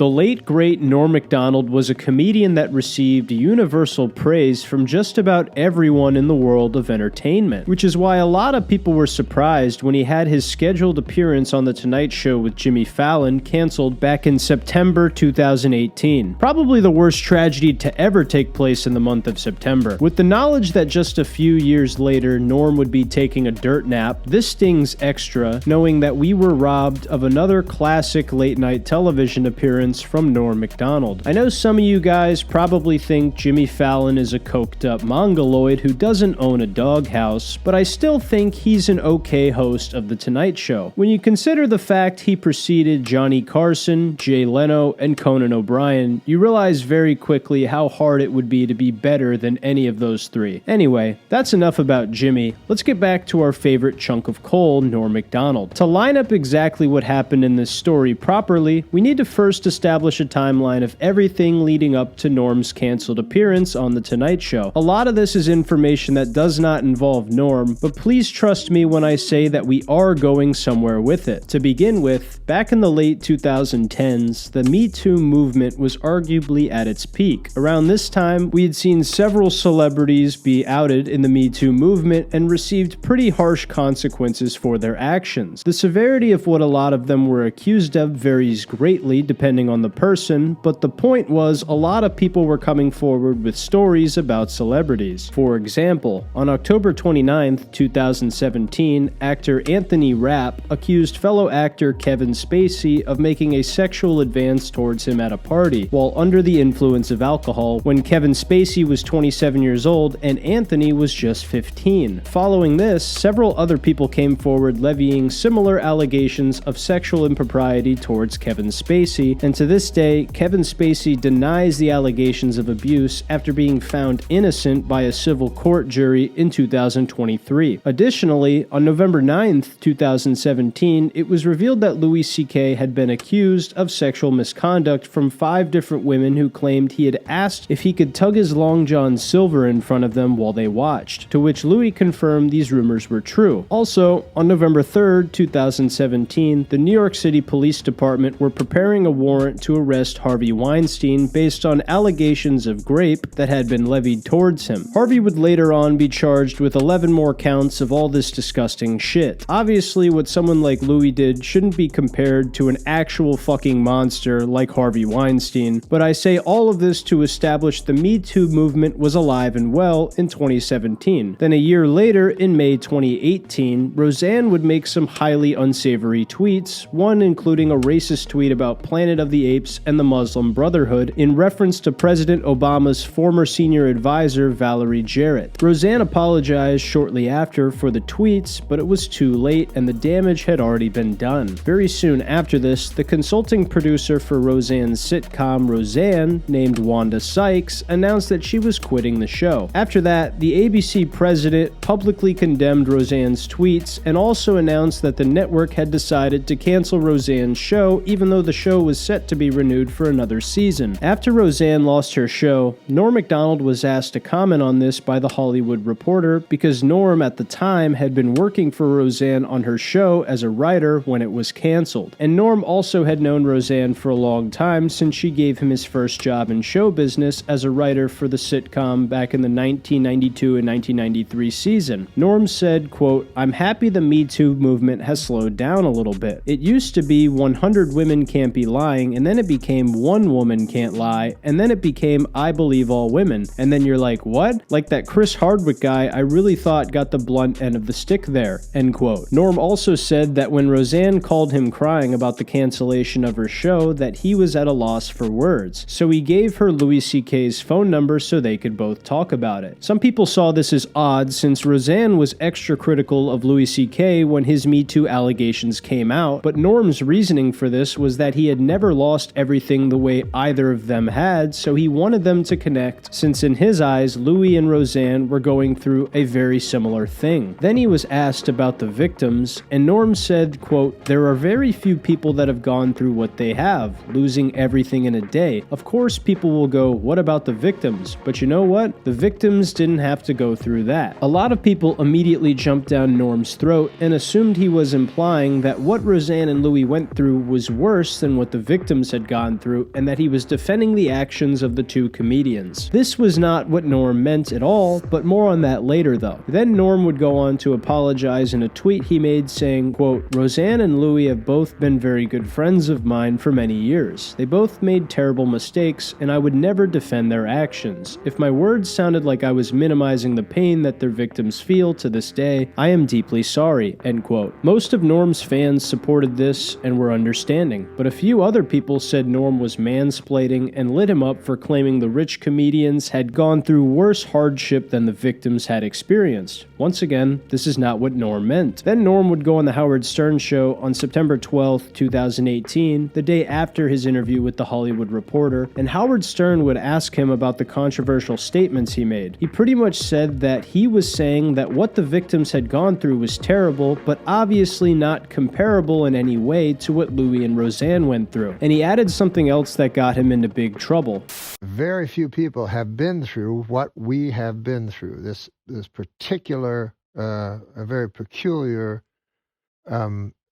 The late great Norm Macdonald was a comedian that received universal praise from just about everyone in the world of entertainment, which is why a lot of people were surprised when he had his scheduled appearance on The Tonight Show with Jimmy Fallon canceled back in September 2018. Probably the worst tragedy to ever take place in the month of September. With the knowledge that just a few years later Norm would be taking a dirt nap, this stings extra, knowing that we were robbed of another classic late-night television appearance from Norm Macdonald. I know some of you guys probably think Jimmy Fallon is a coked-up mongoloid who doesn't own a doghouse, but I still think he's an okay host of The Tonight Show. When you consider the fact he preceded Johnny Carson, Jay Leno, and Conan O'Brien, you realize very quickly how hard it would be to be better than any of those three. Anyway, that's enough about Jimmy. Let's get back to our favorite chunk of coal, Norm Macdonald. To line up exactly what happened in this story properly, we need to first establish a timeline of everything leading up to Norm's canceled appearance on The Tonight Show. A lot of this is information that does not involve Norm, but please trust me when I say that we are going somewhere with it. To begin with, back in the late 2010s, the Me Too movement was arguably at its peak. Around this time, we had seen several celebrities be outed in the Me Too movement and received pretty harsh consequences for their actions. The severity of what a lot of them were accused of varies greatly depending on the person, but the point was a lot of people were coming forward with stories about celebrities. For example, on October 29, 2017, actor Anthony Rapp accused fellow actor Kevin Spacey of making a sexual advance towards him at a party, while under the influence of alcohol, when Kevin Spacey was 27 years old and Anthony was just 15. Following this, several other people came forward levying similar allegations of sexual impropriety towards Kevin Spacey, and to this day, Kevin Spacey denies the allegations of abuse after being found innocent by a civil court jury in 2023. Additionally, on November 9, 2017, it was revealed that Louis C.K. had been accused of sexual misconduct from 5 different women who claimed he had asked if he could tug his Long John Silver in front of them while they watched, to which Louis confirmed these rumors were true. Also, on November 3, 2017, the New York City Police Department were preparing a warrant to arrest Harvey Weinstein based on allegations of rape that had been levied towards him. Harvey would later on be charged with 11 more counts of all this disgusting shit. Obviously, what someone like Louis did shouldn't be compared to an actual fucking monster like Harvey Weinstein, but I say all of this to establish the Me Too movement was alive and well in 2017. Then a year later, in May 2018, Roseanne would make some highly unsavory tweets, one including a racist tweet about Planet of the Apes and the Muslim Brotherhood in reference to President Obama's former senior advisor Valerie Jarrett. Roseanne apologized shortly after for the tweets, but it was too late and the damage had already been done. Very soon after this, the consulting producer for Roseanne's sitcom Roseanne, named Wanda Sykes, announced that she was quitting the show. After that, the ABC president publicly condemned Roseanne's tweets and also announced that the network had decided to cancel Roseanne's show even though the show was set to be renewed for another season. After Roseanne lost her show, Norm Macdonald was asked to comment on this by The Hollywood Reporter because Norm at the time had been working for Roseanne on her show as a writer when it was canceled. And Norm also had known Roseanne for a long time since she gave him his first job in show business as a writer for the sitcom back in the 1992 and 1993 season. Norm said, quote, "I'm happy the Me Too movement has slowed down a little bit. It used to be 100 women can't be lying, and then it became 1 woman can't lie, and then it became I believe all women. And then you're like, what? Like that Chris Hardwick guy I really thought got the blunt end of the stick there," end quote. Norm also said that when Roseanne called him crying about the cancellation of her show, that he was at a loss for words. So he gave her Louis C.K.'s phone number so they could both talk about it. Some people saw this as odd since Roseanne was extra critical of Louis C.K. when his Me Too allegations came out, but Norm's reasoning for this was that he had never lost everything the way either of them had, so he wanted them to connect since in his eyes Louis and Roseanne were going through a very similar thing. Then he was asked about the victims, and Norm said, quote, "There are very few people that have gone through what they have, losing everything in a day. Of course people will go, what about the victims? But you know what? The victims didn't have to go through that." A lot of people immediately jumped down Norm's throat and assumed he was implying that what Roseanne and Louis went through was worse than what the victims victims had gone through, and that he was defending the actions of the two comedians. This was not what Norm meant at all, but more on that later though. Then Norm would go on to apologize in a tweet he made saying, quote, "Roseanne and Louie have both been very good friends of mine for many years. They both made terrible mistakes, and I would never defend their actions. If my words sounded like I was minimizing the pain that their victims feel to this day, I am deeply sorry," end quote. Most of Norm's fans supported this and were understanding, but a few other people said Norm was mansplaining and lit him up for claiming the rich comedians had gone through worse hardship than the victims had experienced. Once again, this is not what Norm meant. Then Norm would go on the Howard Stern show on September 12, 2018, the day after his interview with The Hollywood Reporter, and Howard Stern would ask him about the controversial statements he made. He pretty much said that he was saying that what the victims had gone through was terrible, but obviously not comparable in any way to what Louie and Roseanne went through. And he added something else that got him into big trouble. Very few people have been through what we have been through. This particular, a very peculiar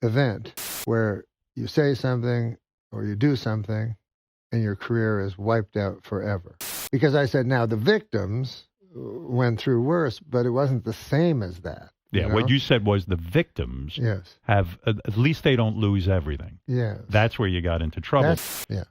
event where you say something or you do something and your career is wiped out forever. Because I said, now the victims went through worse, but it wasn't the same as that. Yeah, what you said was the victims have, at least they don't lose everything. Yes. That's where you got into trouble.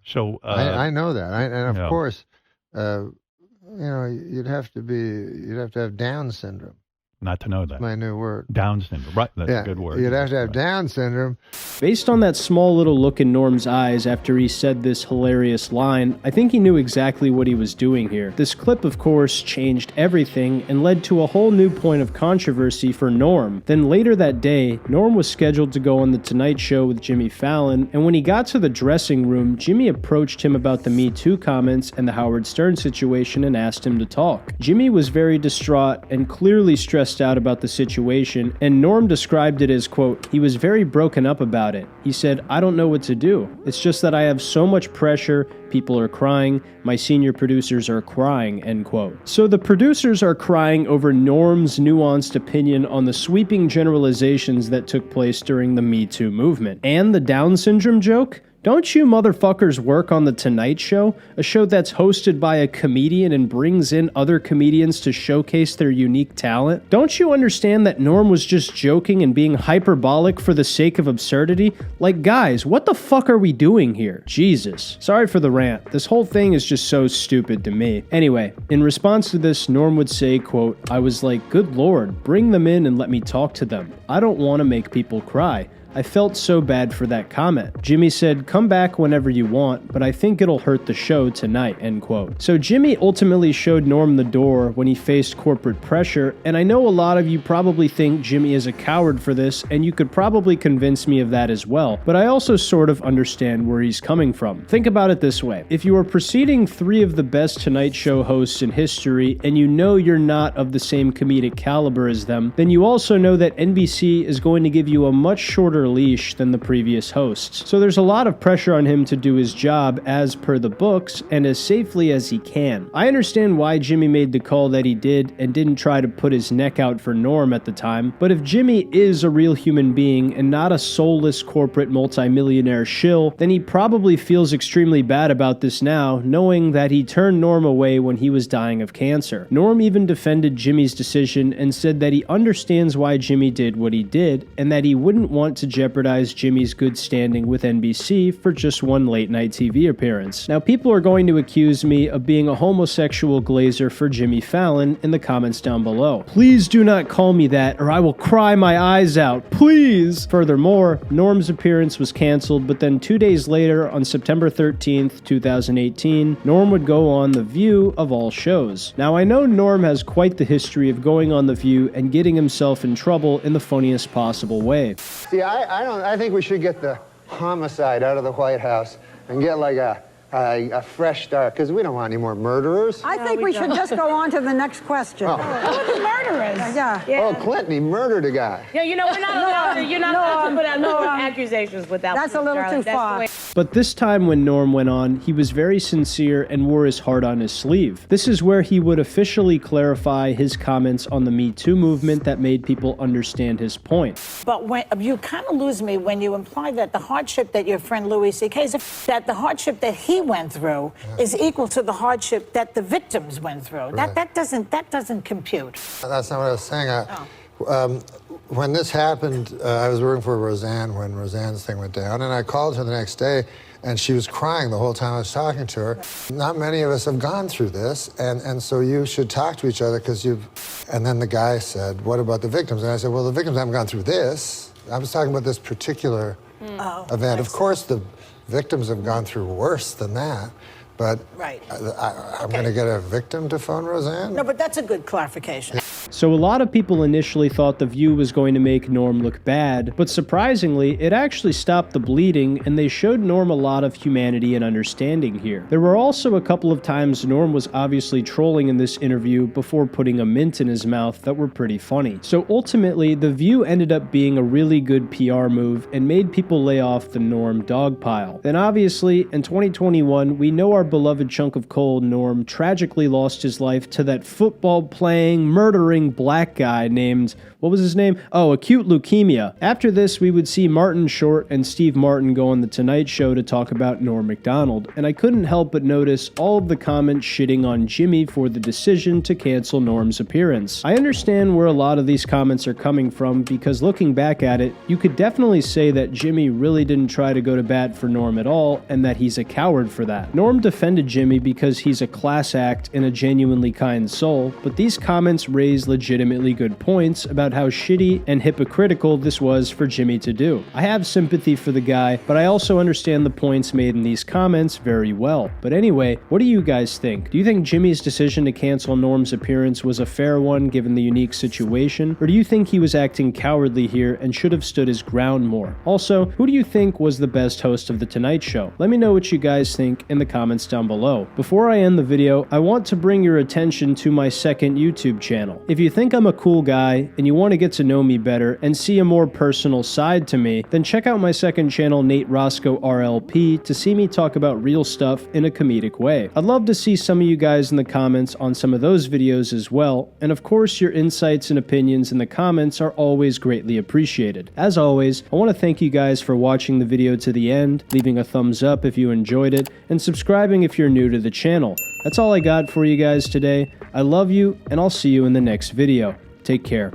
So I know that. And of course, you'd have to have Down syndrome. Not to know that. That's my new word. Down syndrome. Right, that's a good word. You'd have to have Down syndrome. Based on that small little look in Norm's eyes after he said this hilarious line, I think he knew exactly what he was doing here. This clip, of course, changed everything and led to a whole new point of controversy for Norm. Then later that day, Norm was scheduled to go on The Tonight Show with Jimmy Fallon, and when he got to the dressing room, Jimmy approached him about the Me Too comments and the Howard Stern situation and asked him to talk. Jimmy was very distraught and clearly stressed out about the situation, and Norm described it as, quote, "He was very broken up about it. He said, I don't know what to do. It's just that I have so much pressure, people are crying, my senior producers are crying," end quote. So the producers are crying over Norm's nuanced opinion on the sweeping generalizations that took place during the Me Too movement. And the Down syndrome joke? Don't you motherfuckers work on The Tonight Show? A show that's hosted by a comedian and brings in other comedians to showcase their unique talent? Don't you understand that Norm was just joking and being hyperbolic for the sake of absurdity? Like, guys, what the fuck are we doing here? Jesus. Sorry for the rant. This whole thing is just so stupid to me. Anyway, in response to this, Norm would say, quote, "I was like, good lord, bring them in and let me talk to them. I don't want to make people cry. I felt so bad for that comment." Jimmy said, "Come back whenever you want, but I think it'll hurt the show tonight," end quote. So Jimmy ultimately showed Norm the door when he faced corporate pressure, and I know a lot of you probably think Jimmy is a coward for this, and you could probably convince me of that as well, but I also sort of understand where he's coming from. Think about it this way. If you are preceding 3 of the best Tonight Show hosts in history, and you know you're not of the same comedic caliber as them, then you also know that NBC is going to give you a much shorter leash than the previous hosts. So there's a lot of pressure on him to do his job as per the books and as safely as he can. I understand why Jimmy made the call that he did and didn't try to put his neck out for Norm at the time, but if Jimmy is a real human being and not a soulless corporate multimillionaire shill, then he probably feels extremely bad about this now, knowing that he turned Norm away when he was dying of cancer. Norm even defended Jimmy's decision and said that he understands why Jimmy did what he did and that he wouldn't want to jeopardize Jimmy's good standing with NBC for just one late-night TV appearance. Now, people are going to accuse me of being a homosexual glazer for Jimmy Fallon in the comments down below. Please do not call me that, or I will cry my eyes out. Please! Furthermore, Norm's appearance was canceled, but then 2 days later, on September 13th, 2018, Norm would go on The View of all shows. Now, I know Norm has quite the history of going on The View and getting himself in trouble in the funniest possible way. See, I think we should get the homicide out of the White House and get like a fresh start, because we don't want any more murderers. I think we should just go on to the next question. Who are the murderers? Yeah. Oh, Clinton, he murdered a guy. Yeah, you know, we're not allowed to, you're not allowed to put out no accusations without That's a little too far. But this time when Norm went on, he was very sincere and wore his heart on his sleeve. This is where he would officially clarify his comments on the Me Too movement that made people understand his point. But when you kind of lose me when you imply that the hardship that your friend Louis C.K. that the hardship that he went through is equal to the hardship that the victims went through. Right. That doesn't compute. That's not what I was saying. When this happened, I was working for Roseanne when Roseanne's thing went down, and I called her the next day, and she was crying the whole time I was talking to her. Not many of us have gone through this, and so you should talk to each other because you've... And then the guy said, what about the victims? And I said, well, the victims haven't gone through this. I was talking about this particular event. Of course, the victims have gone through worse than that. But I'm going to get a victim to phone Roseanne? No, but that's a good clarification. So a lot of people initially thought The View was going to make Norm look bad, but surprisingly, it actually stopped the bleeding, and they showed Norm a lot of humanity and understanding here. There were also a couple of times Norm was obviously trolling in this interview before putting a mint in his mouth that were pretty funny. So ultimately, The View ended up being a really good PR move and made people lay off the Norm dogpile. Then obviously, in 2021, we know our beloved chunk of coal, Norm, tragically lost his life to that football-playing, murdering black guy named, what was his name? Oh, acute leukemia. After this, we would see Martin Short and Steve Martin go on The Tonight Show to talk about Norm Macdonald, and I couldn't help but notice all of the comments shitting on Jimmy for the decision to cancel Norm's appearance. I understand where a lot of these comments are coming from, because looking back at it, you could definitely say that Jimmy really didn't try to go to bat for Norm at all, and that he's a coward for that. Norm defended Jimmy because he's a class act and a genuinely kind soul, but these comments raise legitimately good points about how shitty and hypocritical this was for Jimmy to do. I have sympathy for the guy, but I also understand the points made in these comments very well. But anyway, what do you guys think? Do you think Jimmy's decision to cancel Norm's appearance was a fair one given the unique situation, or do you think he was acting cowardly here and should have stood his ground more? Also, who do you think was the best host of The Tonight Show? Let me know what you guys think in the comments down below. Before I end the video, I want to bring your attention to my second YouTube channel. If you think I'm a cool guy and you want to get to know me better and see a more personal side to me, then check out my second channel, Nate Roscoe RLP, to see me talk about real stuff in a comedic way. I'd love to see some of you guys in the comments on some of those videos as well, and of course your insights and opinions in the comments are always greatly appreciated. As always, I want to thank you guys for watching the video to the end, leaving a thumbs up if you enjoyed it, and subscribing if you're new to the channel. That's all I got for you guys today. I love you, and I'll see you in the next video. Take care.